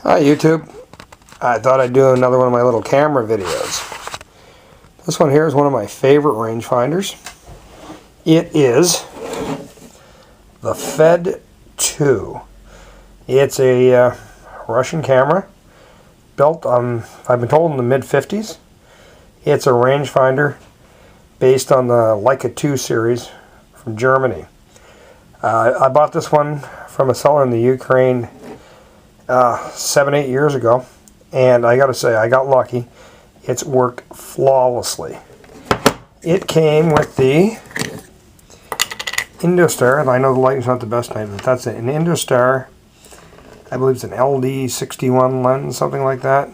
Hi YouTube. I thought I'd do another one of my little camera videos. This one here is one of my favorite rangefinders. It is the Fed 2. It's a Russian camera built I've been told, in the mid-50s. It's a rangefinder based on the Leica 2 series from Germany. I bought this one from a seller in the Ukraine 7-8 years ago, and I gotta say, I got lucky. It's worked flawlessly. It came with the Indostar, and I know the lighting's not the best name, but that's an Indostar. I believe it's an LD61 lens, something like that.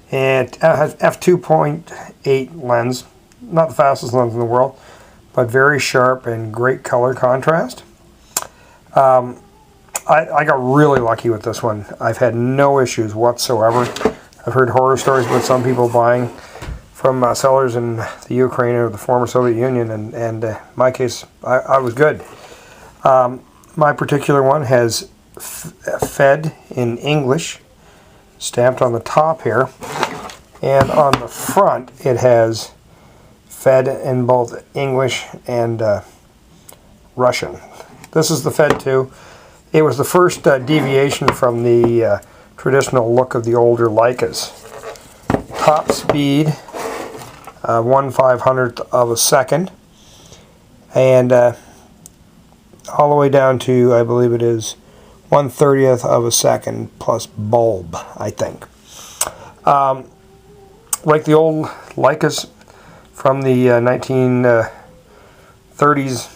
It has f2.8 lens, not the fastest lens in the world, but very sharp and great color contrast. I got really lucky with this one. I've had no issues whatsoever. I've heard horror stories about some people buying from sellers in the Ukraine or the former Soviet Union, and in my case, I was good. My particular one has Fed in English stamped on the top here, and on the front it has Fed in both English and Russian. This is the Fed 2. It was the first deviation from the traditional look of the older Leicas. Top speed, 1/500th of a second, and all the way down to, I believe it is 1/30th of a second plus bulb, I think. Like the old Leicas from the 1930s,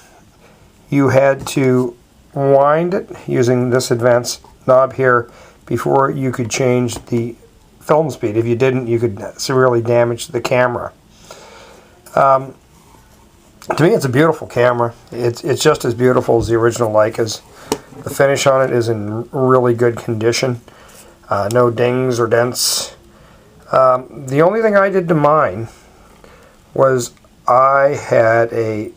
you had to wind it using this advanced knob here before you could change the film speed. If you didn't, you could severely damage the camera. To me, it's a beautiful camera. It's just as beautiful as the original Leicas. The finish on it is in really good condition. No dings or dents. The only thing I did to mine was I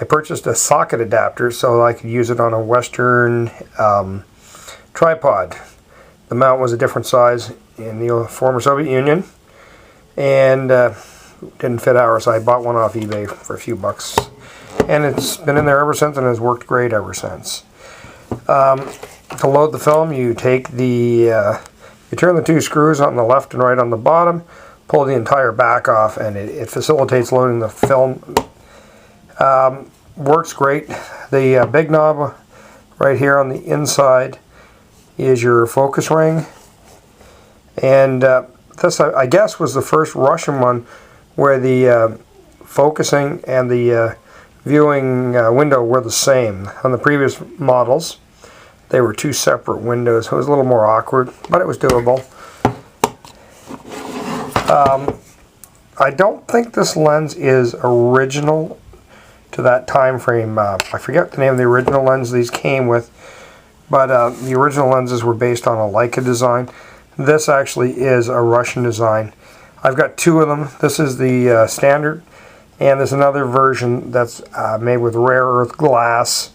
purchased a socket adapter so I could use it on a Western tripod. The mount was a different size in the former Soviet Union, and didn't fit ours, so I bought one off eBay for a few bucks. And it's been in there ever since, and has worked great ever since. To load the film, you take you turn the two screws on the left and right on the bottom, pull the entire back off, and it facilitates loading the film. Works great. The big knob right here on the inside is your focus ring, and this, I guess, was the first Russian one where the focusing and the viewing window were the same. On the previous models, they were two separate windows. It was a little more awkward, but it was doable. I don't think this lens is original to that time frame. I forget the name of the original lens these came with, but the original lenses were based on a Leica design. This actually is a Russian design. I've got two of them. This is the standard, and there's another version that's made with rare earth glass.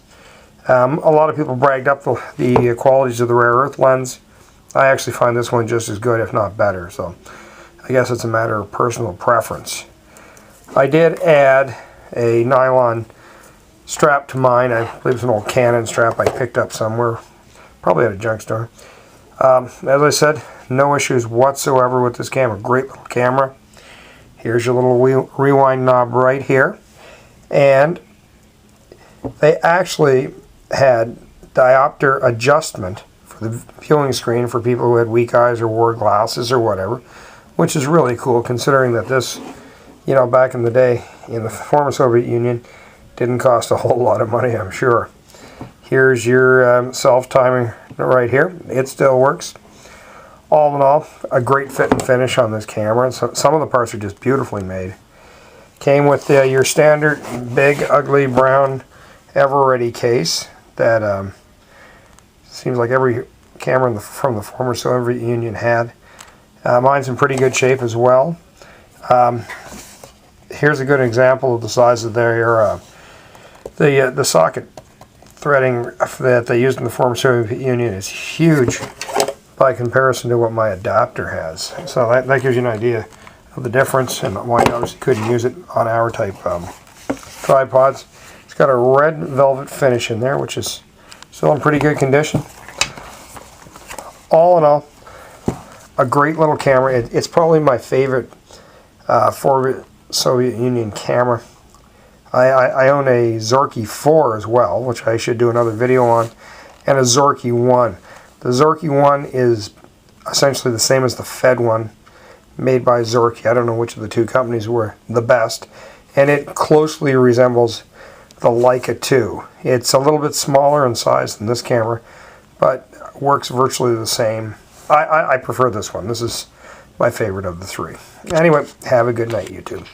A lot of people bragged up the qualities of the rare earth lens. I actually find this one just as good, if not better, so I guess it's a matter of personal preference. I did add a nylon strap to mine. I believe it's an old Canon strap I picked up somewhere, probably at a junk store. As I said, no issues whatsoever with this camera. Great little camera. Here's your little rewind knob right here, and they actually had diopter adjustment for the viewing screen for people who had weak eyes or wore glasses or whatever, which is really cool considering that this, you know, back in the day in the former Soviet Union, didn't cost a whole lot of money, I'm sure. Here's your self-timing right here. It still works. All in all, a great fit and finish on this camera. So some of the parts are just beautifully made. Came with your standard big, ugly, brown, ever-ready case that seems like every camera from the former Soviet Union had. Mine's in pretty good shape as well. Here's a good example of the size of the socket threading that they used in the former Soviet Union is huge. by comparison to what my adapter has. So that gives you an idea of the difference and why you obviously couldn't use it on our type tripods. It's got a red velvet finish in there, which is still in pretty good condition. All in all, a great little camera. It's probably my favorite for Soviet Union camera. I own a Zorky 4 as well, which I should do another video on, and a Zorky 1. The Zorky 1 is essentially the same as the Fed one, made by Zorky. I don't know which of the two companies were the best, and it closely resembles the Leica 2. It's a little bit smaller in size than this camera, but works virtually the same. I prefer this one. This is my favorite of the three. Anyway, have a good night, YouTube.